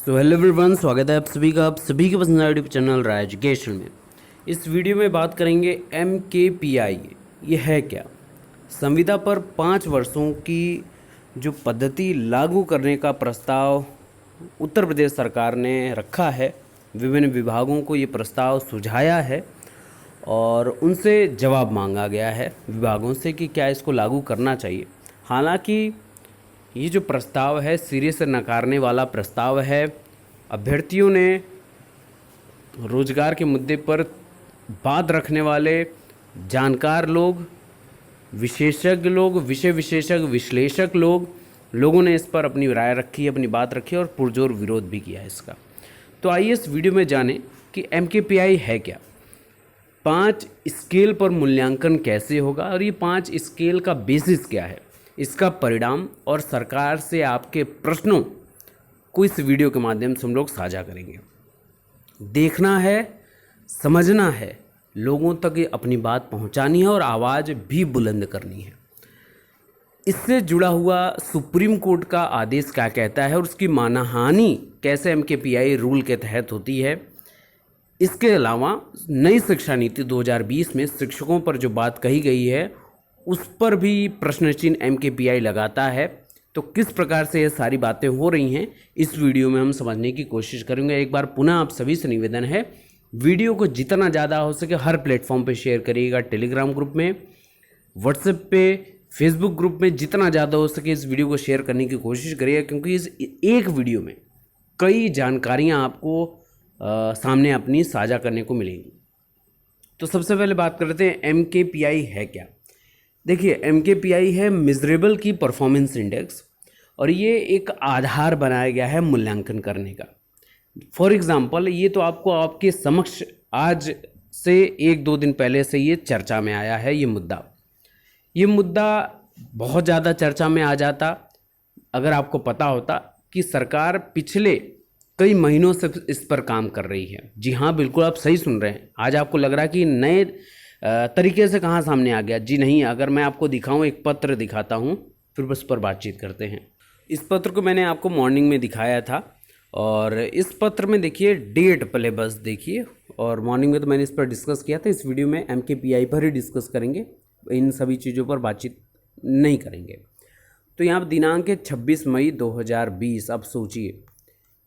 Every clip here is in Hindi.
सो हेलो एवरीवन, स्वागत है आप सभी का के पसंदीदा यूट्यूब चैनल राय एजुकेशन में। इस वीडियो में बात करेंगे MKPI ये है क्या। संविदा पर 5 वर्षों की जो पद्धति लागू करने का प्रस्ताव उत्तर प्रदेश सरकार ने रखा है। विभिन्न विभागों को ये प्रस्ताव सुझाया है और उनसे जवाब मांगा गया है विभागों से कि क्या इसको लागू करना चाहिए। हालांकि ये जो प्रस्ताव है सिरे से नकारने वाला प्रस्ताव है। अभ्यर्थियों ने रोजगार के मुद्दे पर बात रखने वाले जानकार लोग, विशेषज्ञ लोग, विषय विशेषज्ञ विश्लेषक लोगों ने इस पर अपनी राय रखी, अपनी बात रखी और पुरजोर विरोध भी किया है इसका। तो आइए इस वीडियो में जानें कि MKPI है क्या, 5 स्केल पर मूल्यांकन कैसे होगा और ये 5 स्केल का बेसिस क्या है, इसका परिणाम और सरकार से आपके प्रश्नों को इस वीडियो के माध्यम से हम लोग साझा करेंगे। देखना है, समझना है, लोगों तक ये अपनी बात पहुंचानी है और आवाज़ भी बुलंद करनी है। इससे जुड़ा हुआ सुप्रीम कोर्ट का आदेश क्या कहता है और उसकी मानहानि कैसे MKPI रूल के तहत होती है। इसके अलावा नई शिक्षा नीति 2020 में शिक्षकों पर जो बात कही गई है उस पर भी प्रश्न चिन्ह MKPI लगाता है। तो किस प्रकार से ये सारी बातें हो रही हैं इस वीडियो में हम समझने की कोशिश करेंगे। एक बार पुनः आप सभी से निवेदन है, वीडियो को जितना ज़्यादा हो सके हर प्लेटफॉर्म पे शेयर करिएगा, टेलीग्राम ग्रुप में, व्हाट्सएप पे, फेसबुक ग्रुप में, जितना ज़्यादा हो सके इस वीडियो को शेयर करने की कोशिश करिएगा, क्योंकि इस एक वीडियो में कई जानकारियाँ आपको सामने अपनी साझा करने को मिलेंगी। तो सबसे पहले बात करते हैं MKPI है क्या। देखिए, MKPI है मेजरेबल की परफॉर्मेंस इंडेक्स और ये एक आधार बनाया गया है मूल्यांकन करने का। फॉर एग्जांपल, ये तो आपको आपके समक्ष आज से 1-2 दिन पहले से ये चर्चा में आया है। ये मुद्दा बहुत ज़्यादा चर्चा में आ जाता अगर आपको पता होता कि सरकार पिछले कई महीनों से इस पर काम कर रही है। जी हाँ, बिल्कुल आप सही सुन रहे हैं। आज आपको लग रहा है कि नए तरीके से कहाँ सामने आ गया। जी नहीं, अगर मैं आपको दिखाऊं, एक पत्र दिखाता हूं, फिर बस पर बातचीत करते हैं। इस पत्र को मैंने आपको मॉर्निंग में दिखाया था और इस पत्र में देखिए डेट पहले बस देखिए, और मॉर्निंग में तो मैंने इस पर डिस्कस किया था। इस वीडियो में MKPI पर ही डिस्कस करेंगे, इन सभी चीज़ों पर बातचीत नहीं करेंगे। तो यहाँ पर दिनांक है 26 मई 2020। अब सोचिए,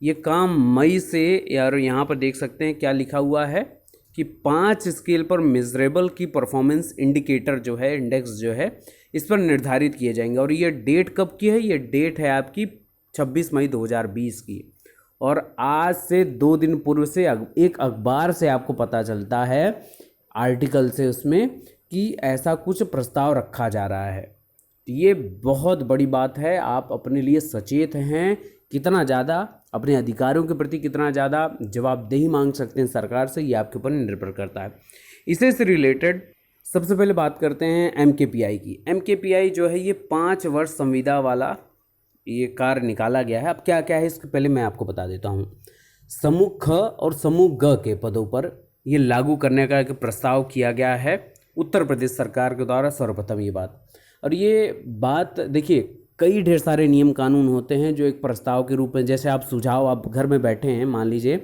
ये काम मई से, यार यहाँ पर देख सकते हैं क्या लिखा हुआ है कि 5 स्केल पर मेजरेबल की परफॉर्मेंस इंडिकेटर जो है, इंडेक्स जो है, इस पर निर्धारित किए जाएंगे। और ये डेट कब की है? ये डेट है आपकी 26 मई 2020 की। और आज से 2 दिन पूर्व से एक अखबार से आपको पता चलता है, आर्टिकल से, उसमें कि ऐसा कुछ प्रस्ताव रखा जा रहा है। तो ये बहुत बड़ी बात है। आप अपने लिए सचेत हैं, कितना ज़्यादा अपने अधिकारों के प्रति कितना ज़्यादा जवाबदेही मांग सकते हैं सरकार से, ये आपके ऊपर निर्भर करता है। इसे से रिलेटेड सबसे पहले बात करते हैं MKPI की। MKPI जो है ये 5 वर्ष संविदा वाला ये कार्य निकाला गया है। अब क्या क्या है इसके पहले मैं आपको बता देता हूँ। समूह ख और समूह ग के पदों पर ये लागू करने का एक प्रस्ताव किया गया है उत्तर प्रदेश सरकार के द्वारा सर्वप्रथम ये बात। और ये बात देखिए, कई ढेर सारे नियम कानून होते हैं जो एक प्रस्ताव के रूप में, जैसे आप सुझाव, आप घर में बैठे हैं, मान लीजिए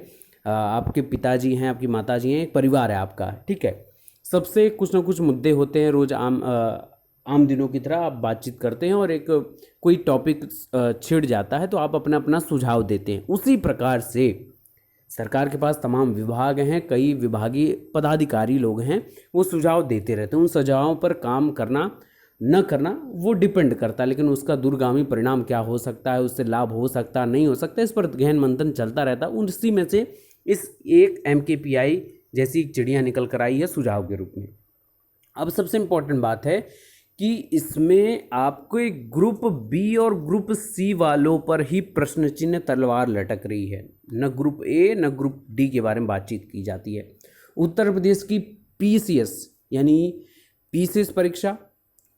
आपके पिताजी हैं, आपकी माताजी हैं, एक परिवार है आपका, ठीक है, सबसे कुछ ना कुछ मुद्दे होते हैं, रोज़ आम दिनों की तरह आप बातचीत करते हैं और एक कोई टॉपिक छिड़ जाता है तो आप अपना अपना सुझाव देते हैं। उसी प्रकार से सरकार के पास तमाम विभाग हैं, कई विभागीय पदाधिकारी लोग हैं, वो सुझाव देते रहते हैं। उन सुझावों पर काम करना न करना वो डिपेंड करता है, लेकिन उसका दूरगामी परिणाम क्या हो सकता है, उससे लाभ हो सकता नहीं हो सकता, इस पर गहन मंथन चलता रहता है। उसी में से इस एक MKPI जैसी एक चिड़िया निकल कर आई है सुझाव के रूप में। अब सबसे इम्पोर्टेंट बात है कि इसमें आपको एक ग्रुप B और ग्रुप C वालों पर ही प्रश्न चिन्ह तलवार लटक रही है, न ग्रुप A न ग्रुप D के बारे में बातचीत की जाती है। उत्तर प्रदेश की PCS यानी PCS परीक्षा,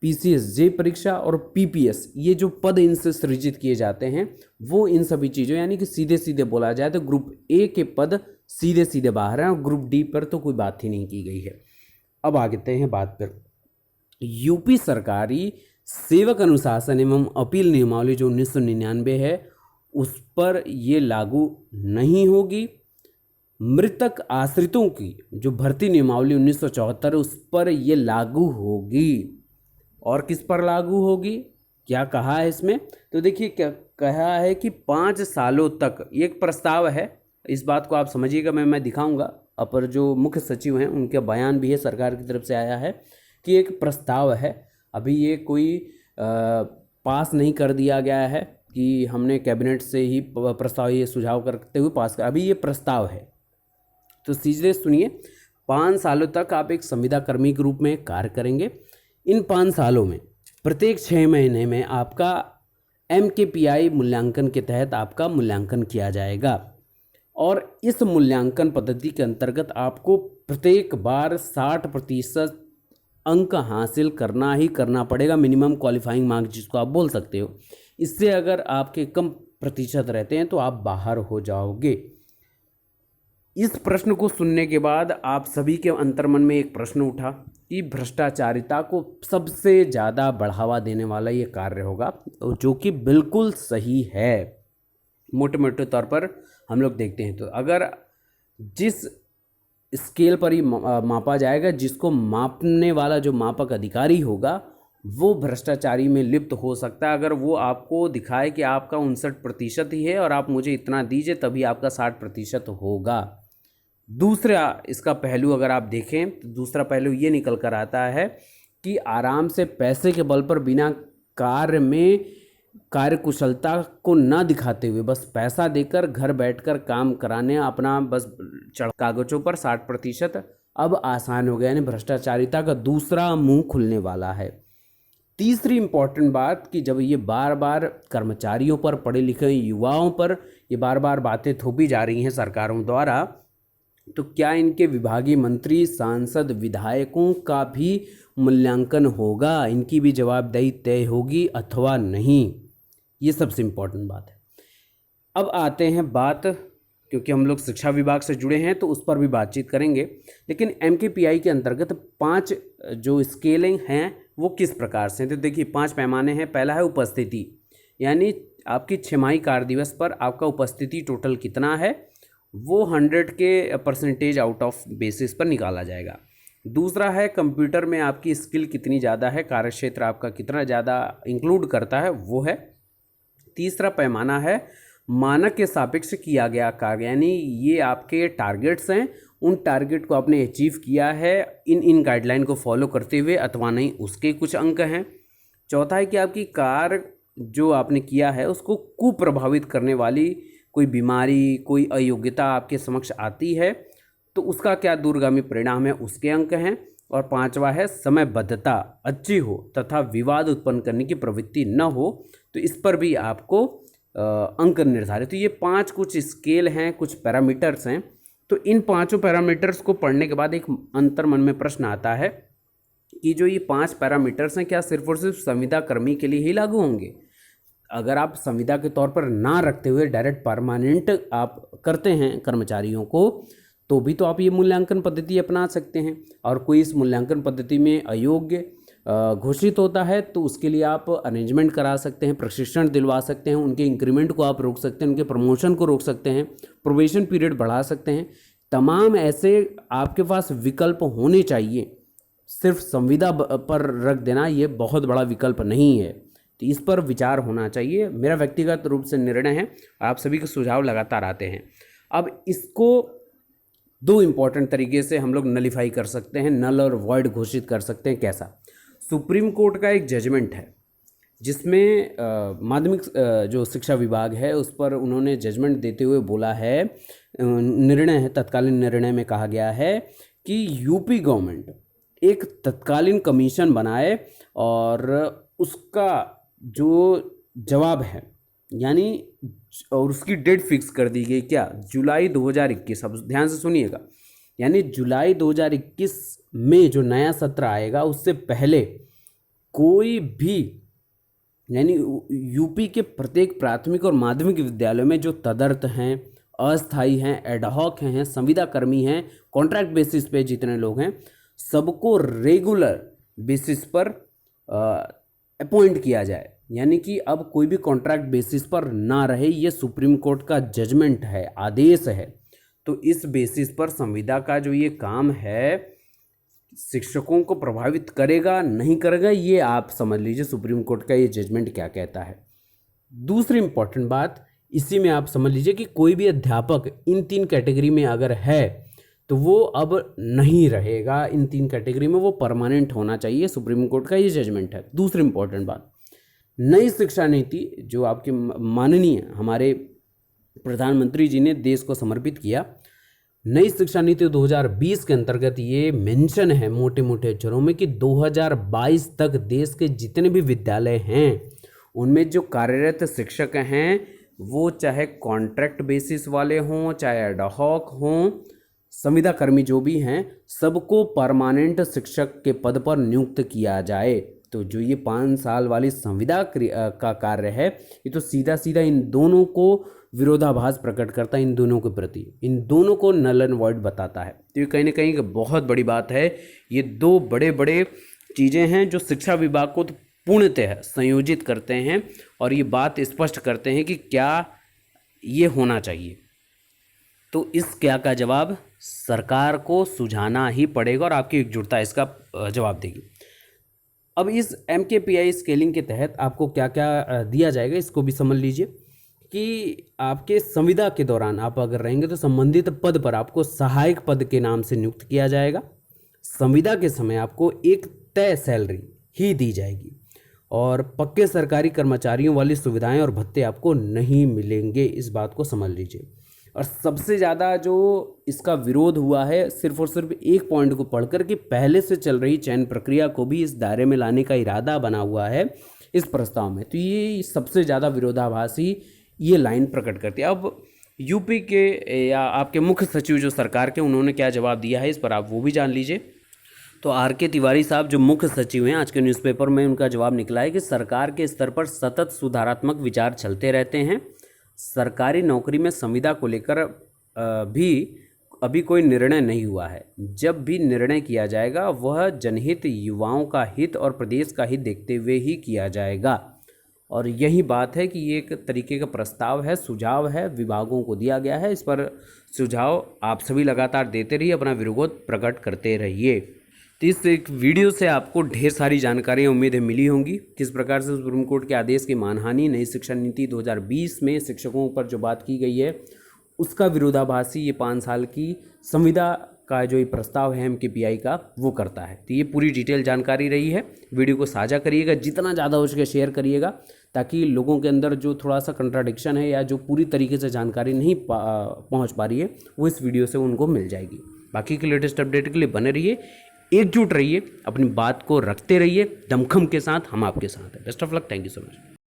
PCSJ परीक्षा और PPS, ये जो पद इनसे सृजित किए जाते हैं वो इन सभी चीज़ों, यानी कि सीधे सीधे बोला जाए तो ग्रुप A के पद सीधे सीधे बाहर हैं और ग्रुप D पर तो कोई बात ही नहीं की गई है। अब आगे हैं बात पर यूपी सरकारी सेवक अनुशासन एवं अपील नियमावली जो 1999 है उस पर ये लागू नहीं होगी। मृतक आश्रितों की जो भर्ती नियमावली 1974 उस पर ये लागू होगी। और किस पर लागू होगी, क्या कहा है इसमें, तो देखिए क्या कहा है कि 5 सालों तक, ये एक प्रस्ताव है, इस बात को आप समझिएगा, मैं दिखाऊंगा। अपर जो मुख्य सचिव हैं उनके बयान भी है, सरकार की तरफ से आया है कि एक प्रस्ताव है, अभी ये कोई पास नहीं कर दिया गया है कि हमने कैबिनेट से ही प्रस्ताव ये सुझाव करते हुए पास कर, अभी ये प्रस्ताव है। तो सीधे सुनिए, 5 सालों तक आप एक संविदा कर्मी के रूप में कार्य करेंगे। इन 5 सालों में प्रत्येक 6 महीने में आपका MKPI मूल्यांकन के तहत आपका मूल्यांकन किया जाएगा और इस मूल्यांकन पद्धति के अंतर्गत आपको प्रत्येक बार 60% अंक हासिल करना ही करना पड़ेगा, मिनिमम क्वालिफाइंग मार्क्स जिसको आप बोल सकते हो। इससे अगर आपके कम प्रतिशत रहते हैं तो आप बाहर हो जाओगे। इस प्रश्न को सुनने के बाद आप सभी के अंतर्मन में एक प्रश्न उठा कि भ्रष्टाचारिता को सबसे ज़्यादा बढ़ावा देने वाला ये कार्य होगा, जो कि बिल्कुल सही है। मोटे मोटे तौर पर हम लोग देखते हैं तो अगर जिस स्केल पर ही मापा जाएगा, जिसको मापने वाला जो मापक अधिकारी होगा वो भ्रष्टाचारी में लिप्त हो सकता है। अगर वो आपको दिखाए कि आपका 59% ही है और आप मुझे इतना दीजिए तभी आपका 60% होगा। दूसरा इसका पहलू अगर आप देखें तो दूसरा पहलू ये निकल कर आता है कि आराम से पैसे के बल पर बिना कार्य में कार्यकुशलता को ना दिखाते हुए बस पैसा देकर घर बैठकर काम कराने अपना बस कागजों पर 60% अब आसान हो गया, यानी भ्रष्टाचारिता का दूसरा मुंह खुलने वाला है। तीसरी इंपॉर्टेंट बात कि जब ये बार बार कर्मचारियों पर, पढ़े लिखे युवाओं पर ये बार बार बातें थोपी जा रही हैं सरकारों द्वारा, तो क्या इनके विभागीय मंत्री, सांसद, विधायकों का भी मूल्यांकन होगा, इनकी भी जवाबदेही तय होगी अथवा नहीं, ये सबसे इम्पोर्टेंट बात है। अब आते हैं बात, क्योंकि हम लोग शिक्षा विभाग से जुड़े हैं तो उस पर भी बातचीत करेंगे, लेकिन MKPI के अंतर्गत 5 जो स्केलिंग हैं वो किस प्रकार से हैं। तो देखिए 5 पैमाने हैं। पहला है उपस्थिति, यानी आपकी 6 माही कार्य दिवस पर आपका उपस्थिति टोटल कितना है वो 100 के परसेंटेज आउट ऑफ बेसिस पर निकाला जाएगा। दूसरा है कंप्यूटर में आपकी स्किल कितनी ज़्यादा है, कार्यक्षेत्र आपका कितना ज़्यादा इंक्लूड करता है, वो है। तीसरा पैमाना है मानक के सापेक्ष किया गया कार्य, यानी ये आपके टारगेट्स हैं, उन टारगेट को आपने अचीव किया है इन गाइडलाइन को फॉलो करते हुए अथवा नहीं, उसके कुछ अंक हैं। चौथा है कि आपकी कार्य जो आपने किया है उसको कुप्रभावित करने वाली कोई बीमारी, कोई अयोग्यता आपके समक्ष आती है तो उसका क्या दूरगामी परिणाम है, उसके अंक हैं। और 5वां है समयबद्धता अच्छी हो तथा विवाद उत्पन्न करने की प्रवृत्ति न हो, तो इस पर भी आपको अंक निर्धारित। तो ये 5 कुछ स्केल हैं, कुछ पैरामीटर्स हैं। तो इन 5 पैरामीटर्स को पढ़ने के बाद एक अंतर्मन में प्रश्न आता है कि जो ये 5 पैरामीटर्स हैं क्या सिर्फ और सिर्फ संविदा कर्मी के लिए ही लागू होंगे। अगर आप संविदा के तौर पर ना रखते हुए डायरेक्ट परमानेंट आप करते हैं कर्मचारियों को, तो भी तो आप ये मूल्यांकन पद्धति अपना सकते हैं। और कोई इस मूल्यांकन पद्धति में अयोग्य घोषित होता है तो उसके लिए आप अरेंजमेंट करा सकते हैं, प्रशिक्षण दिलवा सकते हैं, उनके इंक्रीमेंट को आप रोक सकते हैं, उनके प्रमोशन को रोक सकते हैं, प्रोबेशन पीरियड बढ़ा सकते हैं। तमाम ऐसे आपके पास विकल्प होने चाहिए। सिर्फ संविदा पर रख देना ये बहुत बड़ा विकल्प नहीं है, तो इस पर विचार होना चाहिए। मेरा व्यक्तिगत रूप से निर्णय है, आप सभी के सुझाव लगातार आते हैं। अब इसको 2 इम्पॉर्टेंट तरीके से हम लोग नलीफाई कर सकते हैं, नल और वॉइड घोषित कर सकते हैं। कैसा? सुप्रीम कोर्ट का एक जजमेंट है जिसमें माध्यमिक जो शिक्षा विभाग है उस पर उन्होंने जजमेंट देते हुए बोला है, निर्णय है, तत्कालीन निर्णय में कहा गया है कि यूपी गवर्नमेंट एक तत्कालीन कमीशन बनाए और उसका जो जवाब है यानी और उसकी डेट फिक्स कर दी गई, क्या? जुलाई 2021। अब ध्यान से सुनिएगा, यानी जुलाई 2021 में जो नया सत्र आएगा उससे पहले कोई भी, यानी यूपी के प्रत्येक प्राथमिक और माध्यमिक विद्यालयों में जो तदर्थ हैं, अस्थायी हैं, एडहॉक हैं, संविदा कर्मी हैं, कॉन्ट्रैक्ट बेसिस पे जितने लोग हैं, सबको रेगुलर बेसिस पर अपॉइंट किया जाए। यानी कि अब कोई भी कॉन्ट्रैक्ट बेसिस पर ना रहे, ये सुप्रीम कोर्ट का जजमेंट है, आदेश है। तो इस बेसिस पर संविदा का जो ये काम है शिक्षकों को प्रभावित करेगा नहीं करेगा, ये आप समझ लीजिए सुप्रीम कोर्ट का ये जजमेंट क्या कहता है। दूसरी इंपॉर्टेंट बात इसी में आप समझ लीजिए कि कोई भी अध्यापक इन 3 कैटेगरी में अगर है तो वो अब नहीं रहेगा इन 3 कैटेगरी में, वो परमानेंट होना चाहिए, सुप्रीम कोर्ट का ये जजमेंट है। दूसरी इंपॉर्टेंट बात, नई शिक्षा नीति जो आपके माननीय हमारे प्रधानमंत्री जी ने देश को समर्पित किया, नई शिक्षा नीति 2020 के अंतर्गत ये मेंशन है मोटे मोटे अक्षरों में कि 2022 तक देश के जितने भी विद्यालय हैं उनमें जो कार्यरत शिक्षक हैं वो चाहे कॉन्ट्रैक्ट बेसिस वाले हों चाहे एडहॉक हों, संविदा कर्मी जो भी हैं सबको परमानेंट शिक्षक के पद पर नियुक्त किया जाए। तो जो ये 5 साल वाली संविदा का कार्य है ये तो सीधा सीधा इन दोनों को विरोधाभास प्रकट करता है, इन दोनों के प्रति, इन दोनों को नल एंड वॉइड बताता है। तो ये कहीं ना कहीं बहुत बड़ी बात है। ये 2 बड़े बड़े चीज़ें हैं जो शिक्षा विभाग को तो पूर्णतः संयोजित करते हैं और ये बात स्पष्ट करते हैं कि क्या ये होना चाहिए। तो इस क्या का जवाब सरकार को सुझाना ही पड़ेगा और आपकी एकजुटता इसका जवाब देगी। अब इस MKPI स्केलिंग के तहत आपको क्या क्या दिया जाएगा इसको भी समझ लीजिए कि आपके संविदा के दौरान आप अगर रहेंगे तो संबंधित पद पर आपको सहायक पद के नाम से नियुक्त किया जाएगा। संविदा के समय आपको एक तय सैलरी ही दी जाएगी और पक्के सरकारी कर्मचारियों वाली सुविधाएं और भत्ते आपको नहीं मिलेंगे, इस बात को समझ लीजिए। और सबसे ज़्यादा जो इसका विरोध हुआ है सिर्फ और सिर्फ एक पॉइंट को पढ़कर कि पहले से चल रही चयन प्रक्रिया को भी इस दायरे में लाने का इरादा बना हुआ है इस प्रस्ताव में। तो ये सबसे ज़्यादा विरोधाभासी ये लाइन प्रकट करती है। अब यूपी के या आपके मुख्य सचिव जो सरकार के, उन्होंने क्या जवाब दिया है इस पर आप वो भी जान लीजिए। तो RK तिवारी साहब जो मुख्य सचिव हैं, आज के न्यूज़पेपर में उनका जवाब निकला है कि सरकार के स्तर पर सतत सुधारात्मक विचार चलते रहते हैं। सरकारी नौकरी में संविदा को लेकर भी अभी कोई निर्णय नहीं हुआ है। जब भी निर्णय किया जाएगा वह जनहित, युवाओं का हित और प्रदेश का हित देखते हुए ही किया जाएगा। और यही बात है कि ये एक तरीके का प्रस्ताव है, सुझाव है, विभागों को दिया गया है। इस पर सुझाव आप सभी लगातार देते रहिए, अपना विरोध प्रकट करते रहिए। तो इस एक वीडियो से आपको ढेर सारी जानकारियाँ उम्मीद है मिली होंगी, किस प्रकार से सुप्रीम कोर्ट के आदेश की मानहानि नई शिक्षा नीति 2020 में शिक्षकों पर जो बात की गई है उसका विरोधाभासी ये 5 साल की संविदा का जो ये प्रस्ताव है MKPI का वो करता है। तो ये पूरी डिटेल जानकारी रही है। वीडियो को साझा करिएगा, जितना ज़्यादा हो सके शेयर करिएगा, ताकि लोगों के अंदर जो थोड़ा सा कंट्राडिक्शन है या जो पूरी तरीके से जानकारी नहीं पहुंच पा रही है वो इस वीडियो से उनको मिल जाएगी। बाकी के लेटेस्ट अपडेट के लिए बने रहिए, एकजुट रहिए, अपनी बात को रखते रहिए, दमखम के साथ हम आपके साथ हैं। Best of luck, thank you so much.